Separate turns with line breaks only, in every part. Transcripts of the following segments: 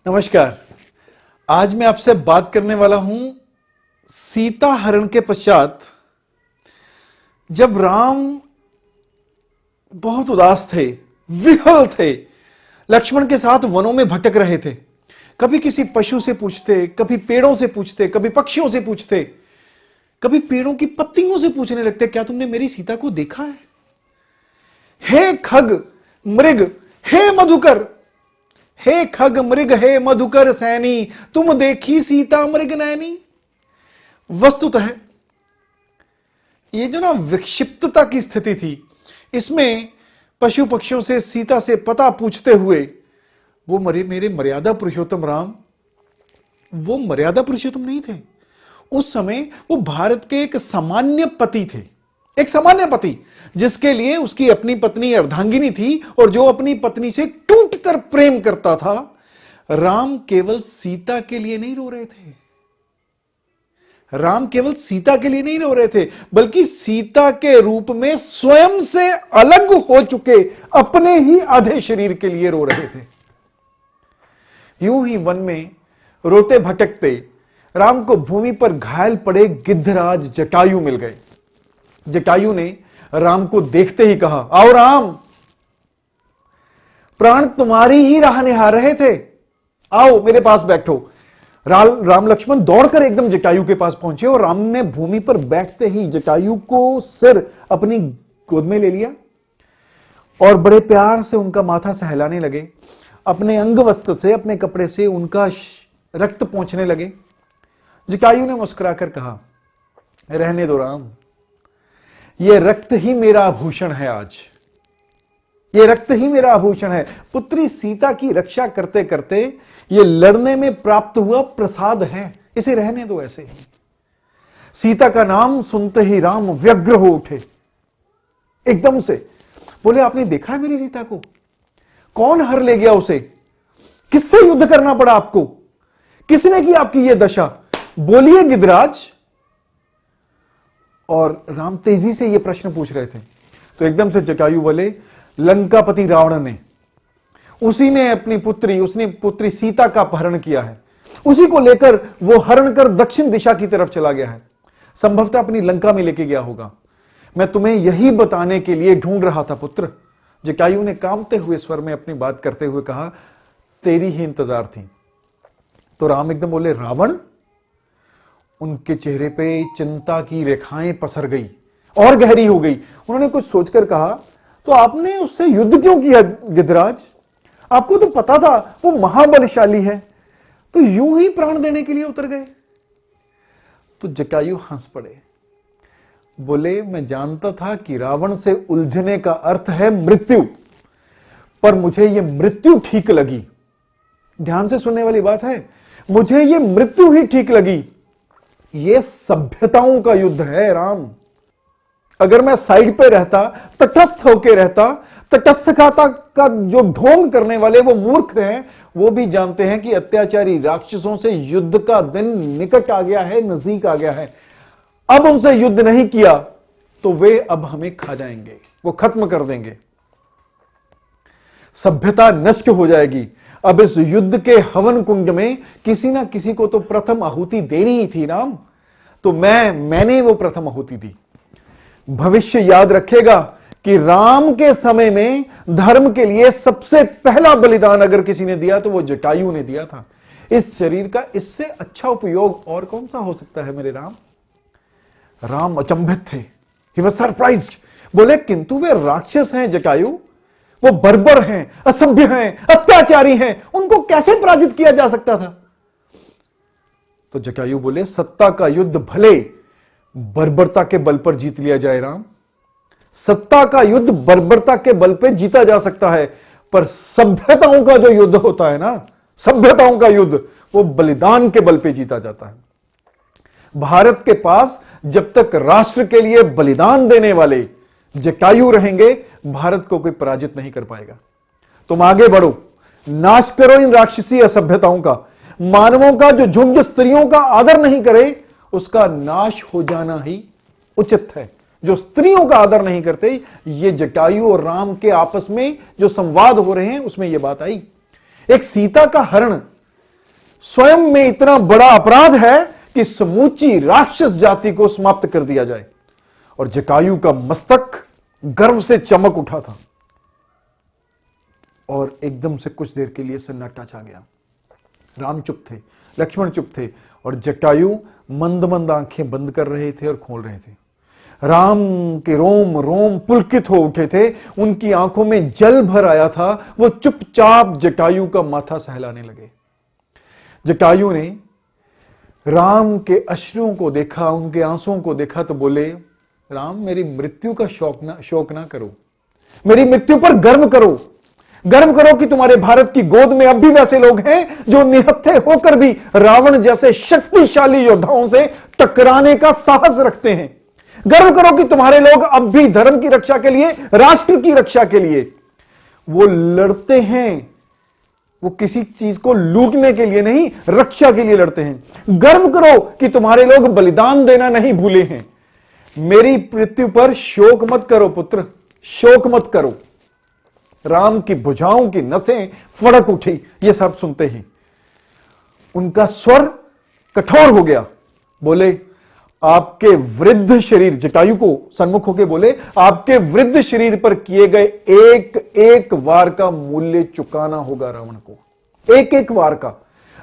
नमस्कार। आज मैं आपसे बात करने वाला हूं सीता हरण के पश्चात, जब राम बहुत उदास थे, विह्वल थे, लक्ष्मण के साथ वनों में भटक रहे थे। कभी किसी पशु से पूछते, कभी पेड़ों से पूछते, कभी पक्षियों से पूछते, कभी पेड़ों की पत्तियों से पूछने लगते, क्या तुमने मेरी सीता को देखा है? हे खग मृग, हे मधुकर, हे खग मृग, हे मधुकर सैनी, तुम देखी सीता मृग नैनी। वस्तुतः ये जो ना विक्षिप्तता की स्थिति थी, इसमें पशु पक्षियों से, सीता से पता पूछते हुए वो मेरे मर्यादा पुरुषोत्तम राम, वो मर्यादा पुरुषोत्तम नहीं थे। उस समय वो भारत के एक सामान्य पति थे, एक सामान्य पति जिसके लिए उसकी अपनी पत्नी अर्धांगिनी थी और जो अपनी पत्नी से टूटकर प्रेम करता था। राम केवल सीता के लिए नहीं रो रहे थे, राम केवल सीता के लिए नहीं रो रहे थे, बल्कि सीता के रूप में स्वयं से अलग हो चुके अपने ही आधे शरीर के लिए रो रहे थे। यूं ही वन में रोते भटकते राम को भूमि पर घायल पड़े गिद्धराज जटायु मिल गए। जटायु ने राम को देखते ही कहा, आओ राम, प्राण तुम्हारी ही राह निहार रहे थे, आओ मेरे पास बैठो। राम लक्ष्मण दौड़कर एकदम जटायु के पास पहुंचे और राम ने भूमि पर बैठते ही जटायु को सिर अपनी गोद में ले लिया और बड़े प्यार से उनका माथा सहलाने लगे। अपने अंग वस्त्र से, अपने कपड़े से उनका रक्त पोंछने लगे। जटायु ने मुस्कुराकर कहा, रहने दो राम, यह रक्त ही मेरा आभूषण है। आज यह रक्त ही मेरा आभूषण है। पुत्री सीता की रक्षा करते करते यह लड़ने में प्राप्त हुआ प्रसाद है, इसे रहने दो ऐसे ही। सीता का नाम सुनते ही राम व्यग्र हो उठे, एकदम से बोले, आपने देखा है मेरी सीता को? कौन हर ले गया उसे? किससे युद्ध करना पड़ा आपको? किसने की आपकी यह दशा? बोलिए गिद्धराज। और राम तेजी से यह प्रश्न पूछ रहे थे तो एकदम से जटायु बोले, लंकापति रावण ने, उसी ने अपनी पुत्री सीता का अपहरण किया है, उसी को लेकर वो हरण कर दक्षिण दिशा की तरफ चला गया है, संभवतः अपनी लंका में लेके गया होगा। मैं तुम्हें यही बताने के लिए ढूंढ रहा था पुत्र। जटायु ने कांपते हुए स्वर में अपनी बात करते हुए कहा, तेरी ही इंतजार थी। तो राम एकदम बोले, रावण? उनके चेहरे पे चिंता की रेखाएं पसर गई और गहरी हो गई। उन्होंने कुछ सोचकर कहा, तो आपने उससे युद्ध क्यों किया गिद्धराज? आपको तो पता था वो महाबलशाली है, तो यूं ही प्राण देने के लिए उतर गए? तो जटायु हंस पड़े, बोले, मैं जानता था कि रावण से उलझने का अर्थ है मृत्यु, पर मुझे यह मृत्यु ठीक लगी। ध्यान से सुनने वाली बात है, मुझे यह मृत्यु ही ठीक लगी। यह सभ्यताओं का युद्ध है राम। अगर मैं साइड पे रहता, तटस्थ होके रहता, तटस्थता का जो ढोंग करने वाले वो मूर्ख हैं, वो भी जानते हैं कि अत्याचारी राक्षसों से युद्ध का दिन निकट आ गया है, नजदीक आ गया है। अब उनसे युद्ध नहीं किया तो वे अब हमें खा जाएंगे, वो खत्म कर देंगे, सभ्यता नष्ट हो जाएगी। अब इस युद्ध के हवन कुंड में किसी ना किसी को तो प्रथम आहुति देनी ही थी राम। तो मैंने वो प्रथम आहुति दी। भविष्य याद रखेगा कि राम के समय में धर्म के लिए सबसे पहला बलिदान अगर किसी ने दिया तो वो जटायु ने दिया था। इस शरीर का इससे अच्छा उपयोग और कौन सा हो सकता है मेरे राम? राम अचंभित थे, ही वाज सरप्राइज्ड। बोले, किंतु वे राक्षस हैं जटायु, वो बर्बर हैं, असभ्य हैं, अत्याचारी हैं, उनको कैसे पराजित किया जा सकता था? तो जटायु बोले, सत्ता का युद्ध भले बर्बरता के बल पर जीत लिया जाए राम, सत्ता का युद्ध बर्बरता के बल पर जीता जा सकता है, पर सभ्यताओं का जो युद्ध होता है ना, सभ्यताओं का युद्ध, वो बलिदान के बल पर जीता जाता है। भारत के पास जब तक राष्ट्र के लिए बलिदान देने वाले जटायु रहेंगे, भारत को कोई पराजित नहीं कर पाएगा। तुम आगे बढ़ो, नाश करो इन राक्षसी असभ्यताओं का। मानवों का जो झुंड स्त्रियों का आदर नहीं करे, उसका नाश हो जाना ही उचित है। जो स्त्रियों का आदर नहीं करते, ये जटायु और राम के आपस में जो संवाद हो रहे हैं उसमें यह बात आई। एक सीता का हरण स्वयं में इतना बड़ा अपराध है कि समूची राक्षस जाति को समाप्त कर दिया जाए। और जटायु का मस्तक गर्व से चमक उठा था और एकदम से कुछ देर के लिए सन्नाटा छा गया। राम चुप थे, लक्ष्मण चुप थे और जटायु मंद मंद आंखें बंद कर रहे थे और खोल रहे थे। राम के रोम रोम पुलकित हो उठे थे, उनकी आंखों में जल भर आया था। वो चुपचाप जटायु का माथा सहलाने लगे। जटायु ने राम के अश्रुओं को देखा, उनके आंसुओं को देखा तो बोले, राम मेरी मृत्यु का शोक ना करो, मेरी मृत्यु पर गर्व करो। गर्व करो कि तुम्हारे भारत की गोद में अब भी वैसे लोग हैं जो निहत्थे होकर भी रावण जैसे शक्तिशाली योद्धाओं से टकराने का साहस रखते हैं। गर्व करो कि तुम्हारे लोग अब भी धर्म की रक्षा के लिए, राष्ट्र की रक्षा के लिए वो लड़ते हैं। वो किसी चीज को लूटने के लिए नहीं, रक्षा के लिए लड़ते हैं। गर्व करो कि तुम्हारे लोग बलिदान देना नहीं भूले हैं। मेरी मृत्यु पर शोक मत करो पुत्र, शोक मत करो। राम की भुजाओं की नसें फड़क उठी। ये सब सुनते ही उनका स्वर कठोर हो गया। बोले, आपके वृद्ध शरीर, जटायु को सन्मुख होकर बोले, आपके वृद्ध शरीर पर किए गए एक एक वार का मूल्य चुकाना होगा रावण को। एक एक वार का।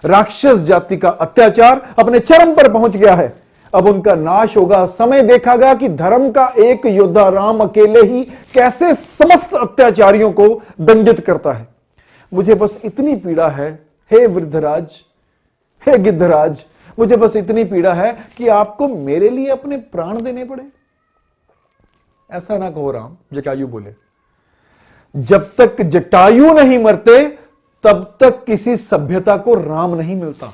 राक्षस जाति का अत्याचार अपने चरम पर पहुंच गया है, अब उनका नाश होगा। समय देखागा कि धर्म का एक योद्धा राम अकेले ही कैसे समस्त अत्याचारियों को दंडित करता है। मुझे बस इतनी पीड़ा है, हे वृद्धराज, हे गिद्धराज, मुझे बस इतनी पीड़ा है कि आपको मेरे लिए अपने प्राण देने पड़े। ऐसा ना कहो राम, जटायु बोले। जब तक जटायु नहीं मरते तब तक किसी सभ्यता को राम नहीं मिलता।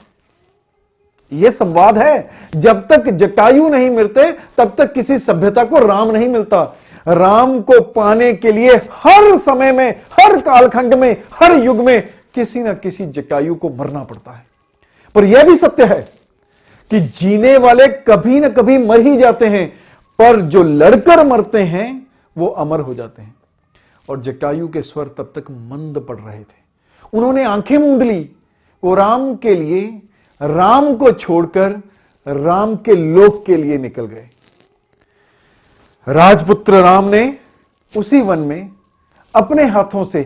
यह संवाद है। जब तक जटायु नहीं मिलते तब तक किसी सभ्यता को राम नहीं मिलता। राम को पाने के लिए हर समय में, हर कालखंड में, हर युग में किसी ना किसी जटायु को मरना पड़ता है। पर यह भी सत्य है कि जीने वाले कभी ना कभी मर ही जाते हैं, पर जो लड़कर मरते हैं वो अमर हो जाते हैं। और जटायु के स्वर तब तक मंद पड़ रहे थे। उन्होंने आंखें मूंद ली। वो राम के लिए, राम को छोड़कर राम के लोक के लिए निकल गए। राजपुत्र राम ने उसी वन में अपने हाथों से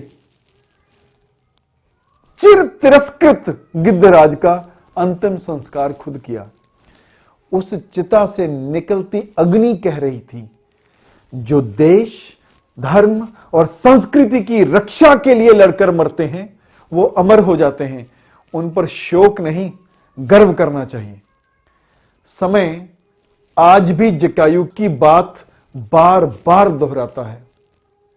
चिर तिरस्कृत गिद्धराज का अंतिम संस्कार खुद किया। उस चिता से निकलती अग्नि कह रही थी, जो देश, धर्म और संस्कृति की रक्षा के लिए लड़कर मरते हैं वो अमर हो जाते हैं। उन पर शोक नहीं, गर्व करना चाहिए। समय आज भी जटायु की बात बार बार दोहराता है।